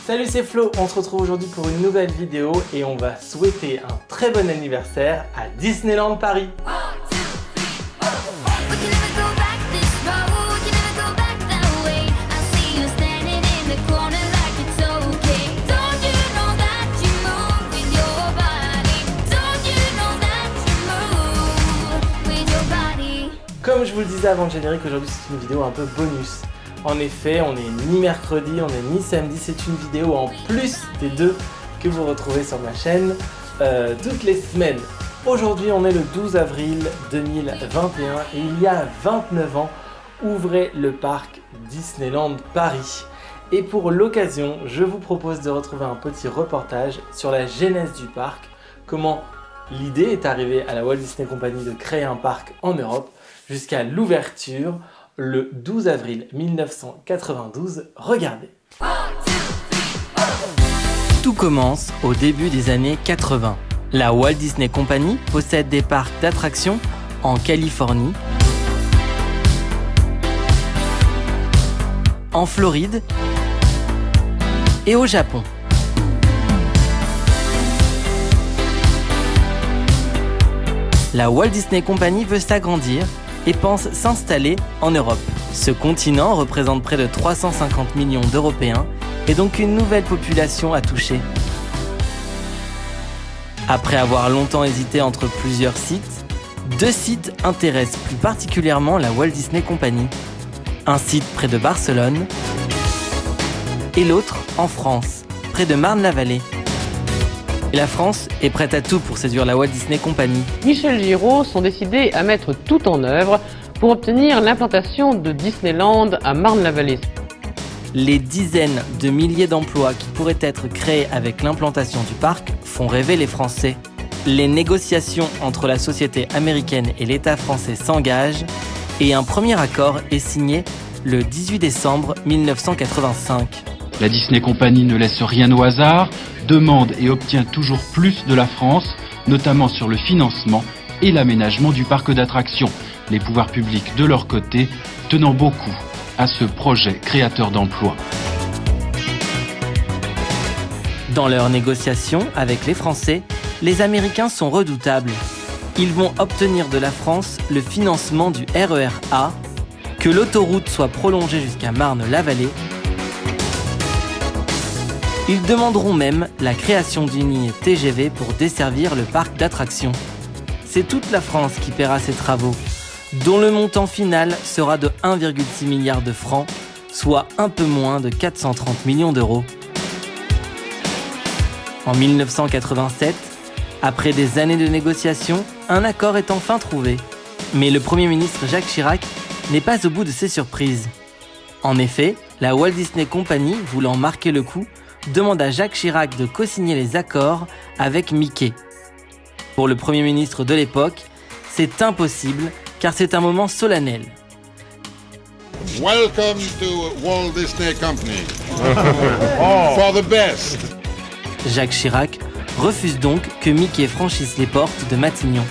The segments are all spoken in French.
Salut, c'est Flo, on se retrouve aujourd'hui pour une nouvelle vidéo et on va souhaiter un très bon anniversaire à Disneyland Paris. Comme je vous le disais avant le générique, aujourd'hui c'est une vidéo un peu bonus. En effet, on n'est ni mercredi, on n'est ni samedi, c'est une vidéo en plus des deux que vous retrouvez sur ma chaîne toutes les semaines. Aujourd'hui, on est le 12 avril 2021 et il y a 29 ans, ouvrait le parc Disneyland Paris. Et pour l'occasion, je vous propose de retrouver un petit reportage sur la genèse du parc, comment l'idée est arrivée à la Walt Disney Company de créer un parc en Europe, jusqu'à l'ouverture le 12 avril 1992. Regardez. Tout commence au début des années 80. La Walt Disney Company possède des parcs d'attractions en Californie, en Floride et au Japon. La Walt Disney Company veut s'agrandir et pense s'installer en Europe. Ce continent représente près de 350 millions d'Européens et donc une nouvelle population à toucher. Après avoir longtemps hésité entre plusieurs sites, deux sites intéressent plus particulièrement la Walt Disney Company. Un site près de Barcelone et l'autre en France, près de Marne-la-Vallée. Et la France est prête à tout pour séduire la Walt Disney Company. Michel Giraud sont décidés à mettre tout en œuvre pour obtenir l'implantation de Disneyland à Marne-la-Vallée. Les dizaines de milliers d'emplois qui pourraient être créés avec l'implantation du parc font rêver les Français. Les négociations entre la société américaine et l'État français s'engagent et un premier accord est signé le 18 décembre 1985. La Disney Company ne laisse rien au hasard, demande et obtient toujours plus de la France, notamment sur le financement et l'aménagement du parc d'attractions. Les pouvoirs publics, de leur côté, tenant beaucoup à ce projet créateur d'emplois. Dans leurs négociations avec les Français, les Américains sont redoutables. Ils vont obtenir de la France le financement du RER A, que l'autoroute soit prolongée jusqu'à Marne-la-Vallée. Ils demanderont même la création d'une ligne TGV pour desservir le parc d'attractions. C'est toute la France qui paiera ces travaux, dont le montant final sera de 1,6 milliard de francs, soit un peu moins de 430 millions d'euros. En 1987, après des années de négociations, un accord est enfin trouvé. Mais le Premier ministre Jacques Chirac n'est pas au bout de ses surprises. En effet, la Walt Disney Company, voulant marquer le coup, demande à Jacques Chirac de co-signer les accords avec Mickey. Pour le Premier ministre de l'époque, c'est impossible car c'est un moment solennel. Welcome to Walt Disney Company. For the best. Jacques Chirac refuse donc que Mickey franchisse les portes de Matignon.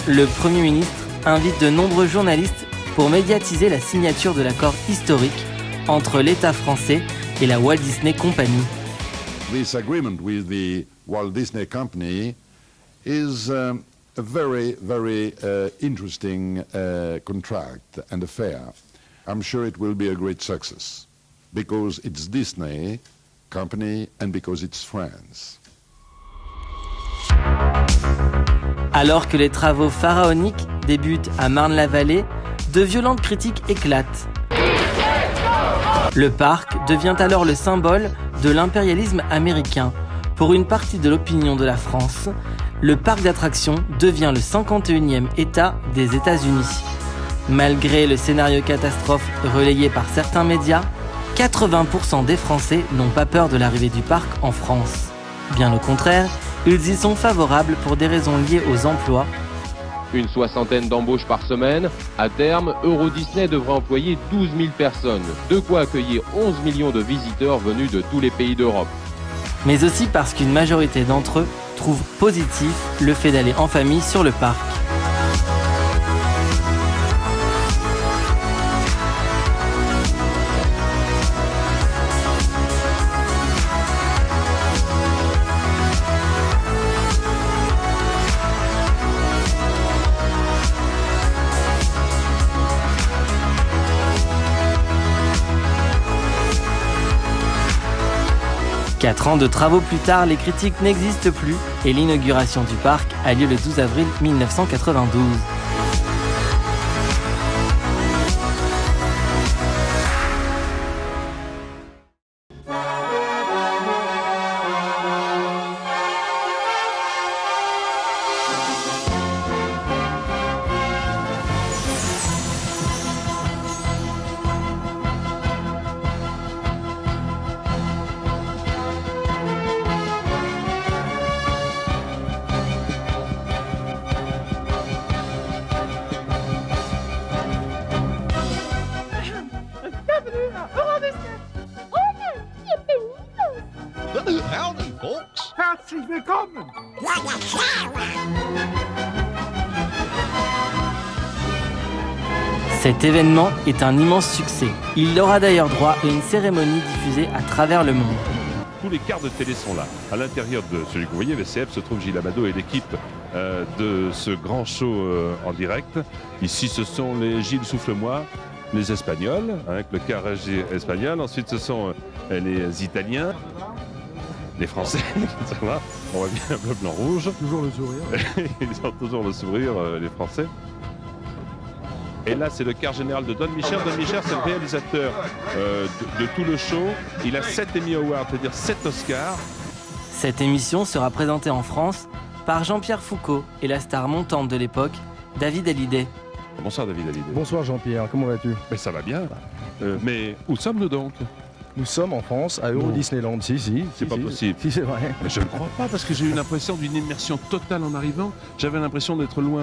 Le Premier ministre invite de nombreux journalistes pour médiatiser la signature de l'accord historique entre l'État français et la Walt Disney Company. This agreement with the Walt Disney Company is a very, very interesting contract and affair. I'm sure it will be a great success because it's Disney Company and because it's France. Alors que les travaux pharaoniques débutent à Marne-la-Vallée, de violentes critiques éclatent. Le parc devient alors le symbole de l'impérialisme américain. Pour une partie de l'opinion de la France, le parc d'attractions devient le 51e État des États-Unis. Malgré le scénario catastrophe relayé par certains médias, 80% des Français n'ont pas peur de l'arrivée du parc en France. Bien au contraire, ils y sont favorables pour des raisons liées aux emplois. Une soixantaine d'embauches par semaine. À terme, Euro Disney devrait employer 12 000 personnes, de quoi accueillir 11 millions de visiteurs venus de tous les pays d'Europe. Mais aussi parce qu'une majorité d'entre eux trouvent positif le fait d'aller en famille sur le parc. 4 ans de travaux plus tard, les critiques n'existent plus et l'inauguration du parc a lieu le 12 avril 1992. Howdy, folks. Herzlich willkommen. Cet événement est un immense succès. Il aura d'ailleurs droit à une cérémonie diffusée à travers le monde. Tous les quarts de télé sont là. À l'intérieur de celui que vous voyez, VCF, se trouve Gilles Amado et l'équipe de ce grand show en direct. Ici, ce sont les Gilles Souffle-moi, les Espagnols, avec le carrage espagnol. Ensuite, ce sont les Italiens, les Français. On voit bien le bleu, blanc, rouge. Toujours le sourire. Ils ont toujours le sourire, les Français. Et là, c'est le quart général de Don Michel. Don Michel, c'est le réalisateur de tout le show. Il a 7 Emmy Awards, c'est-à-dire 7 Oscars. Cette émission sera présentée en France par Jean-Pierre Foucault et la star montante de l'époque, David Hallyday. Bonsoir David Hallyday. Bonsoir Jean-Pierre, comment vas-tu? Mais ça va bien. Mais où sommes-nous donc? Nous sommes en France, à Euro Disneyland. Si. C'est pas possible. Si, c'est vrai. Mais je ne crois pas, parce que j'ai eu l'impression d'une immersion totale en arrivant. J'avais l'impression d'être loin.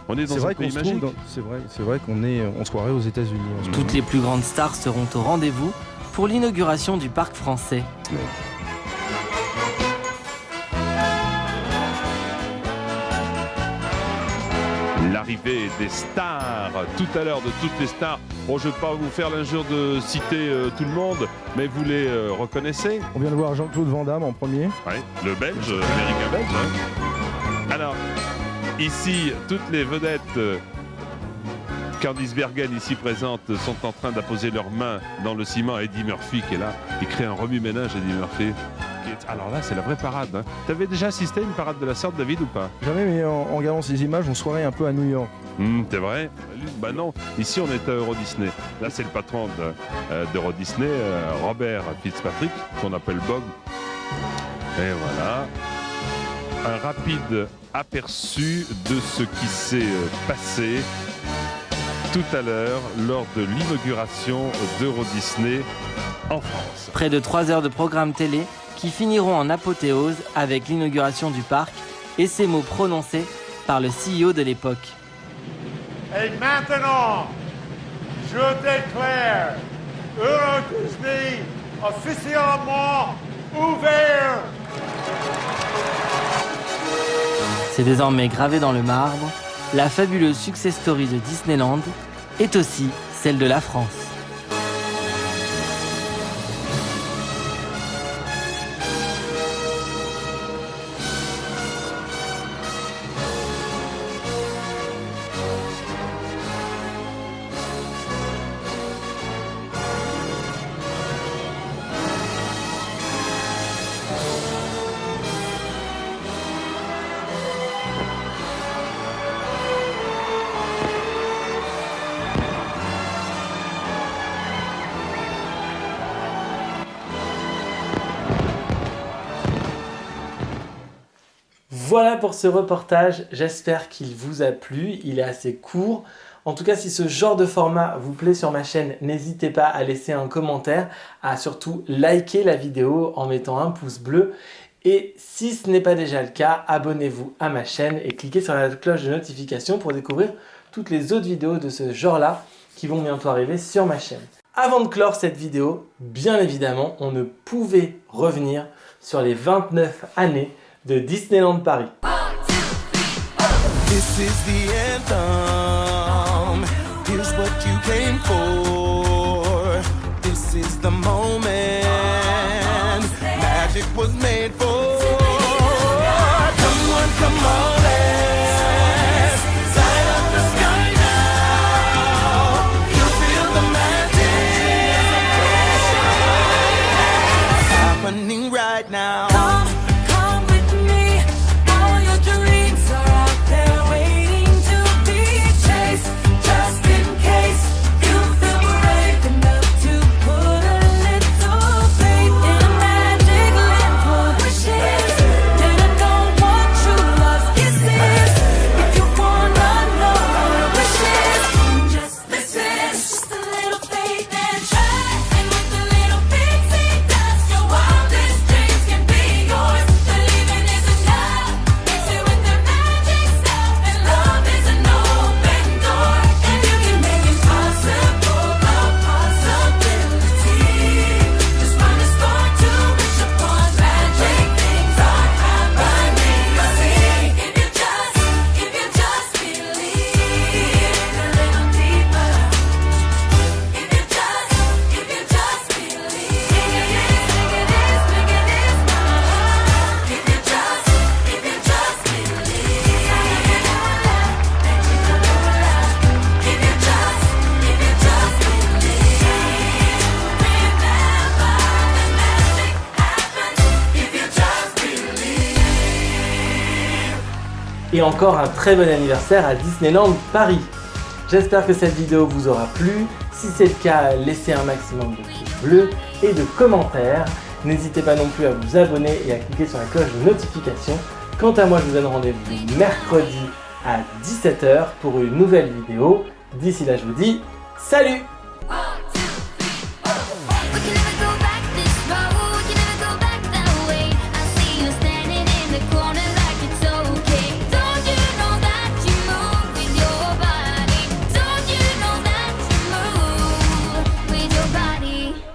On est dans un pays magique. C'est vrai on se croirait aux États-Unis. Toutes les plus grandes stars seront au rendez-vous pour l'inauguration du parc français. L'arrivée des stars, tout à l'heure de toutes les stars. Bon, je ne vais pas vous faire l'injure de citer tout le monde, mais vous les reconnaissez? On vient de voir Jean-Claude Van Damme en premier. Oui, le belge, l'américain belge. Hein. Alors, ici, toutes les vedettes Candice Bergen, ici présentes, sont en train d'apposer leurs mains dans le ciment. Eddie Murphy qui est là, il crée un remue-ménage, Eddie Murphy. Alors là, c'est la vraie parade. Hein. Tu avais déjà assisté à une parade de la sorte, David, ou pas? Jamais, mais en regardant ces images, on se croirait un peu à New York. C'est vrai? Bah non, ici on est à Euro Disney. Là, c'est le patron d'Euro Disney, Robert Fitzpatrick, qu'on appelle Bob. Et voilà. Un rapide aperçu de ce qui s'est passé tout à l'heure lors de l'inauguration d'Euro Disney en France. Près de 3 heures de programme télé qui finiront en apothéose avec l'inauguration du parc et ces mots prononcés par le CEO de l'époque. Et maintenant, je déclare Euro Disney officiellement ouvert. C'est désormais gravé dans le marbre, la fabuleuse success story de Disneyland est aussi celle de la France. Voilà pour ce reportage, j'espère qu'il vous a plu, il est assez court. En tout cas, si ce genre de format vous plaît sur ma chaîne, n'hésitez pas à laisser un commentaire, à surtout liker la vidéo en mettant un pouce bleu. Et si ce n'est pas déjà le cas, abonnez-vous à ma chaîne et cliquez sur la cloche de notification pour découvrir toutes les autres vidéos de ce genre-là qui vont bientôt arriver sur ma chaîne. Avant de clore cette vidéo, bien évidemment, on ne pouvait revenir sur les 29 années de Disneyland Paris. This is the anthem. Here's what you came for. This is the moment magic was made for. Come on, let's light up the sky now. You feel the magic happening right right now. Come with me. All your dreams are out there waiting to be chased. Just in case you feel brave enough to put a little faith in a magic land full of wishes. And I don't want true love kisses. If you wanna know what a wish is, just listen. Just a little faith and try. And with a little pixie dust, your wildest dreams can be yours. Believing is enough. Mix it with the magic stuff, and love is an open door. And you can make it possible, a possibility. Just find a star to wish upon. Magic things are happening. You'll see if you just believe a little deeper. If you just believe, make it is, my heart. If you just believe, if you just believe, remember the magic happens if you just believe. Et encore un très bon anniversaire à Disneyland Paris. J'espère que cette vidéo vous aura plu. Si c'est le cas, laissez un maximum de pouces bleus et de commentaires. N'hésitez pas non plus à vous abonner et à cliquer sur la cloche de notification. Quant à moi, je vous donne rendez-vous mercredi à 17 h pour une nouvelle vidéo. D'ici là, je vous dis salut!